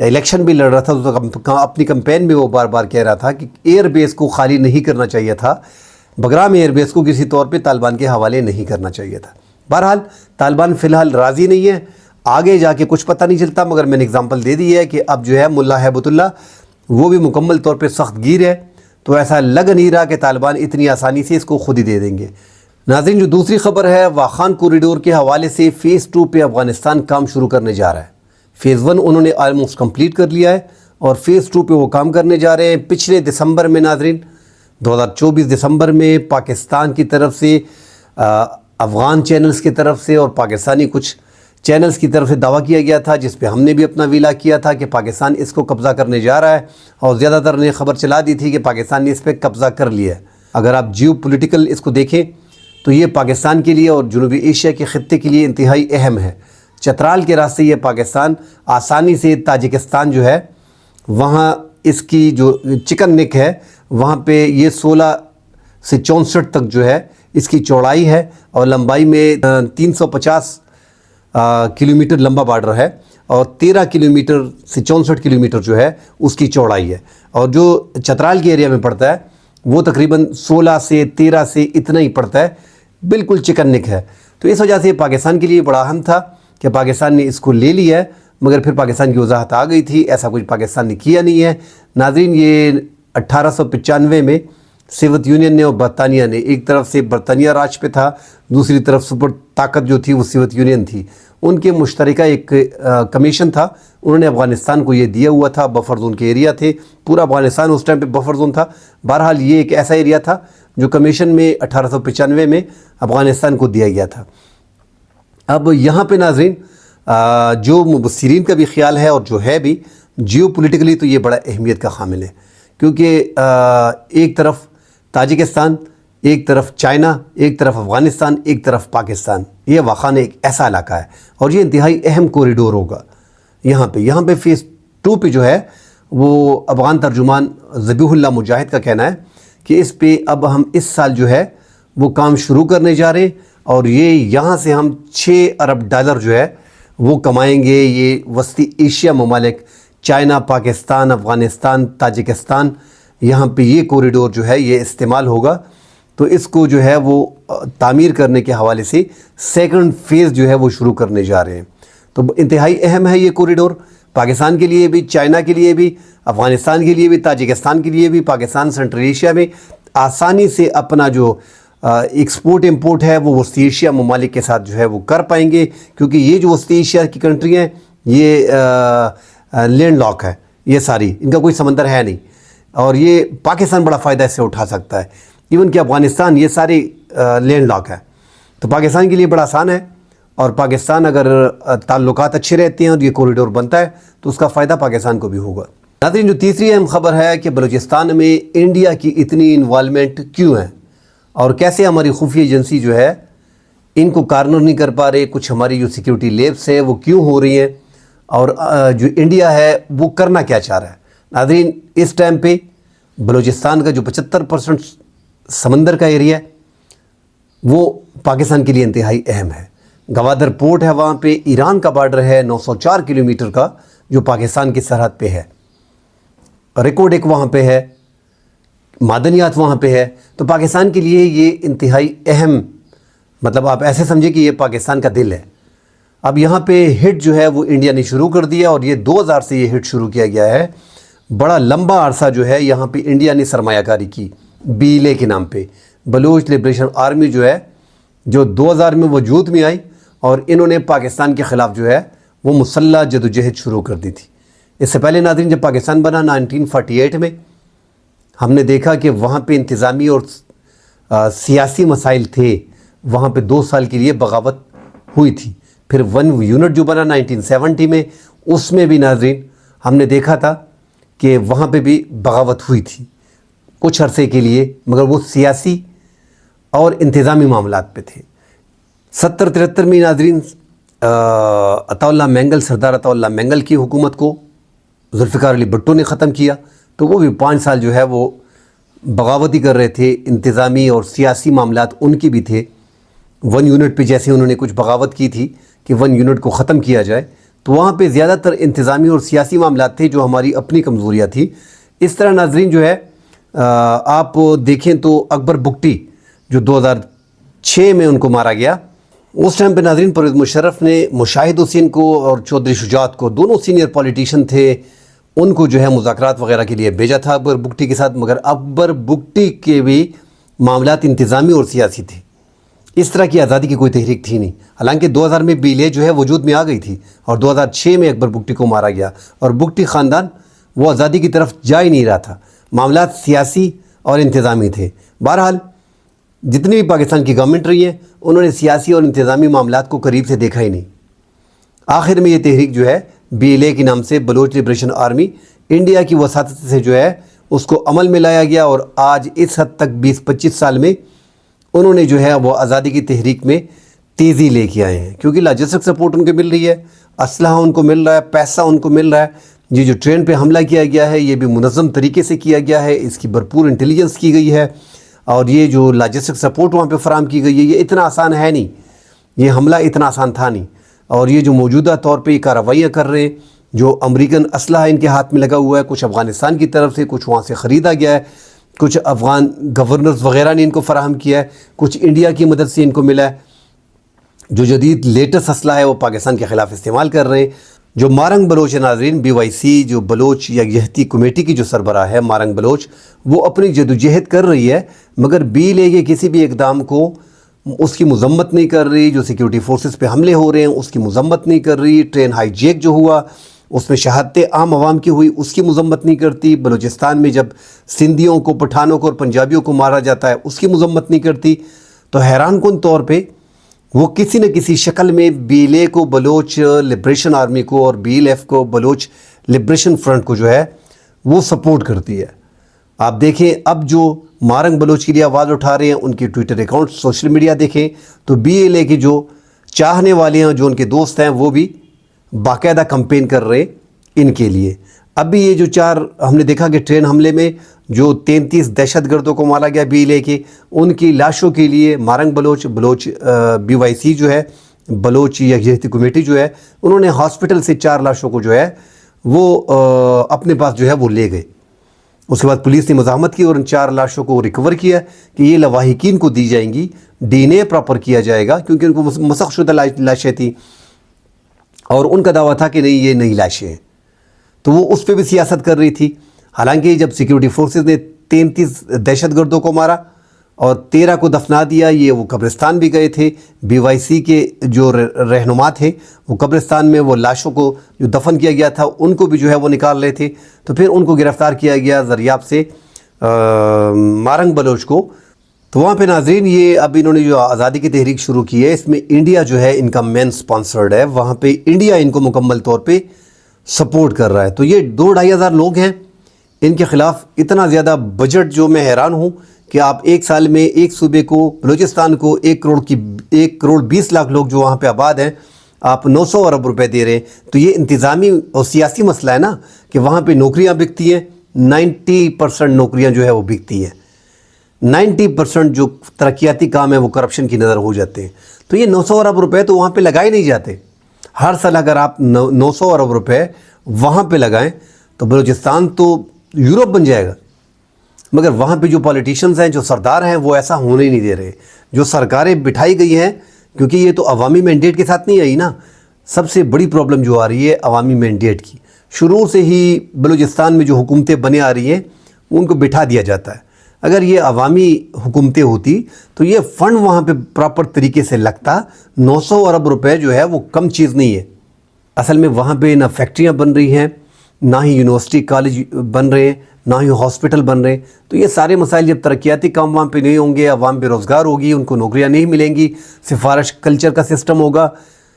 Election بھی لڑ رہا تھا تو اپنی کمپین میں وہ بار بار کہہ رہا تھا کہ ایئر بیس کو خالی نہیں کرنا چاہیے تھا، بگرام ایئر بیس کو کسی طور پہ طالبان کے حوالے نہیں کرنا چاہیے تھا۔ بہرحال طالبان فی الحال راضی نہیں ہے، آگے جا کے کچھ پتہ نہیں چلتا، مگر میں نے اگزامپل دے دی ہے کہ اب جو ہے ملا ہیبت اللہ وہ بھی مکمل طور پہ سخت گیر ہے، تو ایسا لگ نہیں رہا کہ طالبان اتنی آسانی سے اس کو خود ہی دے دیں گے۔ ناظرین، جو دوسری خبر ہے واخان کوریڈور کے حوالے سے فیز 2 پہ افغانستان کام شروع کرنے جا رہا ہے۔ فیز 1 انہوں نے آلموسٹ کمپلیٹ کر لیا ہے اور فیز 2 پہ وہ کام کرنے جا رہے ہیں۔ پچھلے دسمبر میں ناظرین 2024 دسمبر میں پاکستان کی طرف سے افغان چینلز کی طرف سے اور پاکستانی کچھ چینلز کی طرف سے دعویٰ کیا گیا تھا، جس پہ ہم نے بھی اپنا ویلا کیا تھا کہ پاکستان اس کو قبضہ کرنے جا رہا ہے، اور زیادہ تر نے خبر چلا دی تھی کہ پاکستان نے اس پہ قبضہ کر لیا ہے۔ اگر آپ جیو پولیٹیکل اس کو دیکھیں تو یہ پاکستان کے لیے اور جنوبی ایشیا کے خطے کے لیے انتہائی اہم ہے۔ چترال کے راستے یہ پاکستان آسانی سے تاجکستان جو ہے وہاں اس کی جو چکن نیک ہے وہاں پہ یہ 16 سے 64 تک جو ہے اس کی چوڑائی ہے، اور لمبائی میں 350 کلومیٹر لمبا بارڈر ہے، اور 13 کلومیٹر سے 64 کلومیٹر جو ہے اس کی چوڑائی ہے، اور جو چترال کے ایریا میں پڑتا ہے وہ تقریباً 16 سے 13 سے اتنا ہی پڑتا ہے، بالکل چکن نک ہے۔ تو اس وجہ سے پاکستان کے لیے بڑا اہم تھا کہ پاکستان نے اس کو لے لیا ہے، مگر پھر پاکستان کی وضاحت آ گئی تھی، ایسا کچھ پاکستان نے کیا نہیں ہے۔ ناظرین، یہ 1895 میں سوویت یونین نے اور برطانیہ نے، ایک طرف سے برطانیہ راج پہ تھا، دوسری طرف سپر طاقت جو تھی وہ سوویت یونین تھی، ان کے مشترکہ ایک کمیشن تھا، انہوں نے افغانستان کو یہ دیا ہوا تھا، بفر زون کے ایریا تھے، پورا افغانستان اس ٹائم پہ بفر زون تھا۔ بہرحال یہ ایک ایسا ایریا تھا جو کمیشن میں 1895 میں افغانستان کو دیا گیا تھا۔ اب یہاں پہ ناظرین جو مبصرین کا بھی خیال ہے اور جو ہے بھی جیو پولیٹیکلی تو یہ بڑا اہمیت کا حامل ہے، کیونکہ ایک طرف تاجکستان، ایک طرف چائنا، ایک طرف افغانستان، ایک طرف پاکستان، یہ واخان ایک ایسا علاقہ ہے اور یہ انتہائی اہم کوریڈور ہوگا۔ یہاں پہ فیز 2 پہ جو ہے وہ افغان ترجمان ذبیح اللہ مجاہد کا کہنا ہے کہ اس پہ اب ہم اس سال جو ہے وہ کام شروع کرنے جا رہے ہیں، اور یہ یہاں سے ہم 6 ارب ڈالر جو ہے وہ کمائیں گے۔ یہ وسطی ایشیا ممالک چائنا، پاکستان، افغانستان، تاجکستان، یہاں پہ یہ کوریڈور جو ہے یہ استعمال ہوگا، تو اس کو جو ہے وہ تعمیر کرنے کے حوالے سے سیکنڈ فیز جو ہے وہ شروع کرنے جا رہے ہیں۔ تو انتہائی اہم ہے یہ کوریڈور، پاکستان کے لیے بھی، چائنا کے لیے بھی، افغانستان کے لیے بھی، تاجکستان کے لیے بھی۔ پاکستان سنٹرل ایشیا میں آسانی سے اپنا جو ایکسپورٹ امپورٹ ہے وہ وسطی ایشیا ممالک کے ساتھ جو ہے وہ کر پائیں گے، کیونکہ یہ جو وسطی ایشیا کی کنٹری ہیں یہ لینڈ لاک ہے، یہ ساری، ان کا کوئی سمندر ہے نہیں، اور یہ پاکستان بڑا فائدہ اس سے اٹھا سکتا ہے، ایون کہ افغانستان یہ ساری لینڈ لاک ہے، تو پاکستان کے لیے بڑا آسان ہے۔ اور پاکستان اگر تعلقات اچھے رہتے ہیں اور یہ کوریڈور بنتا ہے تو اس کا فائدہ پاکستان کو بھی ہوگا۔ ناظرین، جو تیسری اہم خبر ہے کہ بلوچستان میں انڈیا کی اتنی انوالومنٹ کیوں ہے، اور کیسے ہماری خفیہ ایجنسی جو ہے ان کو کارنر نہیں کر پا رہے، کچھ ہماری جو سیکیورٹی لیبس ہیں وہ کیوں ہو رہی ہیں، اور جو انڈیا ہے وہ کرنا کیا چاہ رہا ہے۔ ناظرین، اس ٹائم پہ بلوچستان کا جو 75% سمندر کا ایریا ہے وہ پاکستان کے لیے انتہائی اہم ہے۔ گوادر پورٹ ہے، وہاں پہ ایران کا بارڈر ہے 904 کلومیٹر کا جو پاکستان کی سرحد پہ ہے، ریکارڈ ایک وہاں پہ ہے، معدنیات وہاں پہ ہے، تو پاکستان کے لیے یہ انتہائی اہم، مطلب آپ ایسے سمجھیں کہ یہ پاکستان کا دل ہے۔ اب یہاں پہ ہٹ جو ہے وہ انڈیا نے شروع کر دیا، اور یہ 2000 سے یہ ہٹ شروع کیا گیا ہے۔ بڑا لمبا عرصہ جو ہے یہاں پہ انڈیا نے سرمایہ کاری کی BLA کے نام پہ، بلوچ لبریشن آرمی جو ہے، جو 2000 میں وجود میں آئی، اور انہوں نے پاکستان کے خلاف جو ہے وہ مسلح جدوجہد شروع کر دی تھی۔ اس سے پہلے ناظرین جب پاکستان بنا 1948 میں، ہم نے دیکھا کہ وہاں پہ انتظامی اور سیاسی مسائل تھے، وہاں پہ 2 سال کے لیے بغاوت ہوئی تھی۔ پھر 1 یونٹ جو بنا 1970 میں، اس میں بھی ناظرین ہم نے دیکھا تھا کہ وہاں پہ بھی بغاوت ہوئی تھی کچھ عرصے کے لیے، مگر وہ سیاسی اور انتظامی معاملات پہ تھے۔ 70-73 میں ناظرین عطا اللہ مینگل، سردار عطا اللہ مینگل کی حکومت کو ذوالفقار علی بھٹو نے ختم کیا، تو وہ بھی 5 سال جو ہے وہ بغاوتی کر رہے تھے، انتظامی اور سیاسی معاملات ان کی بھی تھے۔ 1 یونٹ پہ جیسے انہوں نے کچھ بغاوت کی تھی کہ 1 یونٹ کو ختم کیا جائے، تو وہاں پہ زیادہ تر انتظامی اور سیاسی معاملات تھے جو ہماری اپنی کمزوریاں تھیں. اس طرح ناظرین جو ہے آپ دیکھیں تو اکبر بگٹی جو 2006 میں ان کو مارا گیا، اس ٹائم پہ ناظرین پرویز مشرف نے مشاہد حسین کو اور چودھری شجاعت کو، دونوں سینئر پولیٹیشین تھے، ان کو جو ہے مذاکرات وغیرہ کے لیے بھیجا تھا اکبر بگٹی کے ساتھ. مگر اکبر بگٹی کے بھی معاملات انتظامی اور سیاسی تھے. اس طرح کی آزادی کی کوئی تحریک تھی نہیں. حالانکہ 2000 میں BLA جو ہے وجود میں آ گئی تھی اور 2006 میں اکبر بگٹی کو مارا گیا، اور بگٹی خاندان وہ آزادی کی طرف جا ہی نہیں رہا تھا. معاملات سیاسی اور انتظامی تھے. بہرحال جتنی بھی پاکستان کی گورنمنٹ رہی ہے انہوں نے سیاسی اور انتظامی معاملات کو قریب سے دیکھا ہی نہیں. آخر میں یہ تحریک جو ہے BLA کے نام سے بلوچ لبریشن آرمی، انڈیا کی وساطت سے جو ہے اس کو عمل میں لایا گیا، اور آج اس حد تک 20-25 سال میں انہوں نے جو ہے وہ آزادی کی تحریک میں تیزی لے کے آئے ہیں. کیونکہ لاجسٹک سپورٹ ان کو مل رہی ہے، اسلحہ ان کو مل رہا ہے، پیسہ ان کو مل رہا ہے. یہ جو ٹرین پہ حملہ کیا گیا ہے یہ بھی منظم طریقے سے کیا گیا ہے، اس کی بھرپور انٹیلیجنس کی گئی ہے، اور یہ جو لاجسٹک سپورٹ وہاں پہ فراہم کی گئی ہے یہ اتنا آسان ہے نہیں، یہ حملہ اتنا آسان تھا نہیں. اور یہ جو موجودہ طور پہ یہ کارروائیاں کر رہے ہیں، جو امریکن اسلحہ ان کے ہاتھ میں لگا ہوا ہے، کچھ افغانستان کی طرف سے، کچھ وہاں سے خریدا گیا ہے، کچھ افغان گورنرز وغیرہ نے ان کو فراہم کیا ہے، کچھ انڈیا کی مدد سے ان کو ملا ہے. جو جدید لیٹسٹ اسلحہ ہے وہ پاکستان کے خلاف استعمال کر رہے ہیں. جو مارنگ بلوچ ہے ناظرین، BYC جو بلوچ یکجہتی کمیٹی کی جو سربراہ ہے مارنگ بلوچ، وہ اپنی جدوجہد کر رہی ہے، مگر BLA کے کسی بھی اقدام کو اس کی مذمت نہیں کر رہی. جو سیکیورٹی فورسز پہ حملے ہو رہے ہیں اس کی مذمت نہیں کر رہی. ٹرین ہائی جیک جو ہوا اس میں شہادتیں عام عوام کی ہوئی اس کی مذمت نہیں کرتی. بلوچستان میں جب سندھیوں کو، پٹھانوں کو اور پنجابیوں کو مارا جاتا ہے اس کی مذمت نہیں کرتی. تو حیران کن طور پہ وہ کسی نہ کسی شکل میں BLA کو، بلوچ لبریشن آرمی کو، اور BLF کو، بلوچ لبریشن فرنٹ کو جو ہے وہ سپورٹ کرتی ہے. آپ دیکھیں اب جو مارنگ بلوچ کے لیے آواز اٹھا رہے ہیں ان کے ٹویٹر اکاؤنٹ، سوشل میڈیا دیکھیں تو BLA کے جو چاہنے والے ہیں، جو ان کے دوست ہیں، وہ بھی باقاعدہ کمپین کر رہے ان کے لیے. اب بھی یہ جو 4 ہم نے دیکھا کہ ٹرین حملے میں جو 33 دہشت گردوں کو مارا گیا BLA کے، ان کی لاشوں کے لیے مارنگ بلوچ BYC جو ہے بلوچ یکجہتی کمیٹی جو ہے، انہوں نے ہاسپٹل سے 4 لاشوں کو جو ہے وہ اپنے پاس جو ہے وہ لے گئے. اس کے بعد پولیس نے مزاحمت کی اور ان 4 لاشوں کو ریکور کیا کہ یہ لواحقین کو دی جائیں گی، DNA پراپر کیا جائے گا، کیونکہ ان کو مسخ شدہ لاشیں تھیں اور ان کا دعویٰ تھا کہ نہیں یہ نئی لاشیں ہیں. تو وہ اس پہ بھی سیاست کر رہی تھی. حالانکہ جب سیکیورٹی فورسز نے 33 دہشت گردوں کو مارا اور 13 کو دفنا دیا، یہ وہ قبرستان بھی گئے تھے. BYC کے جو رہنما تھے وہ قبرستان میں وہ لاشوں کو جو دفن کیا گیا تھا ان کو بھی جو ہے وہ نکال رہے تھے. تو پھر ان کو گرفتار کیا گیا ذریعہ سے مارنگ بلوچ کو. تو وہاں پہ ناظرین یہ اب انہوں نے جو آزادی کی تحریک شروع کی ہے، اس میں انڈیا جو ہے ان کا مین سپانسرڈ ہے. وہاں پہ انڈیا ان کو مکمل طور پہ سپورٹ کر رہا ہے. تو یہ 2-2.5 ہزار لوگ ہیں، ان کے خلاف اتنا زیادہ بجٹ، جو میں حیران ہوں کہ آپ ایک سال میں ایک صوبے کو، بلوچستان کو 1 کروڑ 20 لاکھ لوگ جو وہاں پہ آباد ہیں، آپ 900 ارب روپے دے رہے ہیں. تو یہ انتظامی اور سیاسی مسئلہ ہے نا کہ وہاں پہ نوکریاں بکتی ہیں. 90% نوکریاں جو ہے وہ بکتی ہیں. 90% جو ترقیاتی کام ہے وہ کرپشن کی نظر ہو جاتے ہیں. تو یہ 900 ارب روپے تو وہاں پہ لگائے نہیں جاتے. ہر سال اگر آپ 900 ارب روپے وہاں پہ لگائیں تو بلوچستان تو یورپ بن جائے گا. مگر وہاں پہ جو پولیٹیشنز ہیں، جو سردار ہیں، وہ ایسا ہونے ہی نہیں دے رہے. جو سرکاریں بٹھائی گئی ہیں، کیونکہ یہ تو عوامی مینڈیٹ کے ساتھ نہیں آئی نا. سب سے بڑی پرابلم جو آ رہی ہے عوامی مینڈیٹ کی. شروع سے ہی بلوچستان میں جو حکومتیں بنے آ رہی ہیں ان کو بٹھا دیا جاتا ہے. اگر یہ عوامی حکومتیں ہوتی تو یہ فنڈ وہاں پہ پراپر طریقے سے لگتا. 900 ارب روپے جو ہے وہ کم چیز نہیں ہے. اصل میں وہاں پہ نہ فیکٹریاں بن رہی ہیں، نہ ہی یونیورسٹی کالج بن رہے ہیں، نہ ہی ہاسپٹل بن رہے ہیں. تو یہ سارے مسائل جب ترقیاتی کام وہاں پہ نہیں ہوں گے، عوام بے روزگار ہوگی، ان کو نوکریاں نہیں ملیں گی، سفارش کلچر کا سسٹم ہوگا،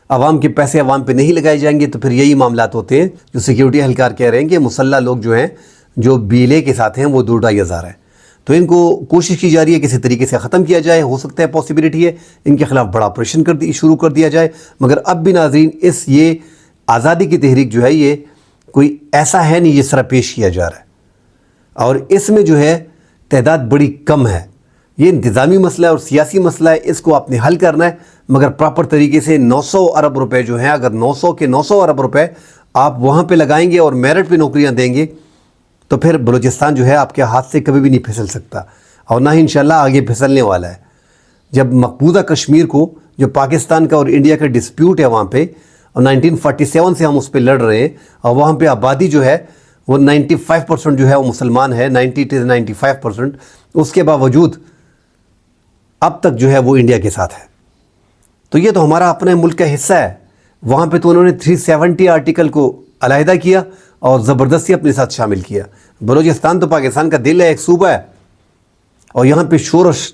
عوام کے پیسے عوام پہ نہیں لگائے جائیں گے، تو پھر یہی معاملات ہوتے ہیں جو سیکیورٹی اہلکار کہہ رہے ہیں کہ مسلح لوگ جو ہیں جو BLA کے ساتھ ہیں وہ 2-2.5 ہزار ہیں. تو ان کو کوشش کی جا رہی ہے کسی طریقے سے ختم کیا جائے. ہو سکتا ہے پاسبلٹی ہے ان کے خلاف بڑا آپریشن شروع کر دیا جائے. مگر اب بھی ناظرین یہ آزادی کی تحریک جو ہے یہ کوئی ایسا ہے نہیں جس طرح پیش کیا جا رہا ہے، اور اس میں جو ہے تعداد بڑی کم ہے. یہ انتظامی مسئلہ ہے اور سیاسی مسئلہ ہے، اس کو آپ نے حل کرنا ہے، مگر پراپر طریقے سے 900 ارب روپے جو ہیں، اگر 900 ارب روپے آپ وہاں پہ لگائیں گے اور میرٹ پہ نوکریاں دیں گے تو پھر بلوچستان جو ہے آپ کے ہاتھ سے کبھی بھی نہیں پھسل سکتا، اور نہ ہی انشاءاللہ آگے پھسلنے والا ہے۔ جب مقبوضہ کشمیر کو، جو پاکستان کا اور انڈیا کا ڈسپیوٹ ہے وہاں پہ، اور 1947 سے ہم اس پہ لڑ رہے ہیں، اور وہاں پہ آبادی جو ہے وہ 95% جو ہے وہ مسلمان ہے، 90 to 95%، اس کے باوجود اب تک جو ہے وہ انڈیا کے ساتھ ہے۔ تو یہ تو ہمارا اپنے ملک کا حصہ ہے، وہاں پہ تو انہوں نے 370 آرٹیکل کو علیحدہ کیا اور زبردستی اپنے ساتھ شامل کیا۔ بلوچستان تو پاکستان کا دل ہے، ایک صوبہ ہے، اور یہاں پہ شورش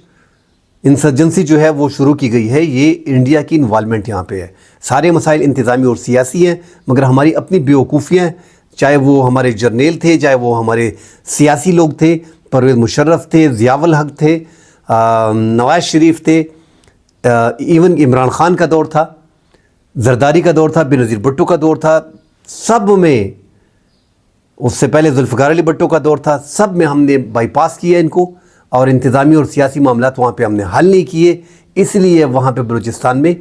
انسرجنسی جو ہے وہ شروع کی گئی ہے، یہ انڈیا کی انوالومنٹ یہاں پہ ہے۔ سارے مسائل انتظامی اور سیاسی ہیں، مگر ہماری اپنی بیوقوفیاں ہیں، چاہے وہ ہمارے جرنیل تھے، چاہے وہ ہمارے سیاسی لوگ تھے، پرویز مشرف تھے، ضیاء الحق تھے، نواز شریف تھے، ایون عمران خان کا دور تھا، زرداری کا دور تھا، بینظیر بھٹو کا دور تھا، سب میں، اس سے پہلے ذوالفقار علی بھٹو کا دور تھا، سب میں ہم نے بائی پاس کیا ان کو، اور انتظامی اور سیاسی معاملات وہاں پہ ہم نے حل نہیں کیے، اس لیے وہاں پہ بلوچستان میں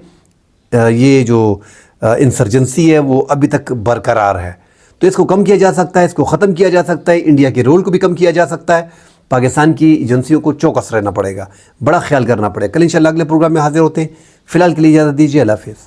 یہ جو انسرجنسی ہے وہ ابھی تک برقرار ہے۔ تو اس کو کم کیا جا سکتا ہے، اس کو ختم کیا جا سکتا ہے، انڈیا کے رول کو بھی کم کیا جا سکتا ہے، پاکستان کی ایجنسیوں کو چوکس رہنا پڑے گا، بڑا خیال کرنا پڑے گا۔ کل انشاءاللہ اگلے پروگرام میں حاضر ہوتے ہیں، فی الحال کے لیے اجازت دیجیے، اللہ حافظ۔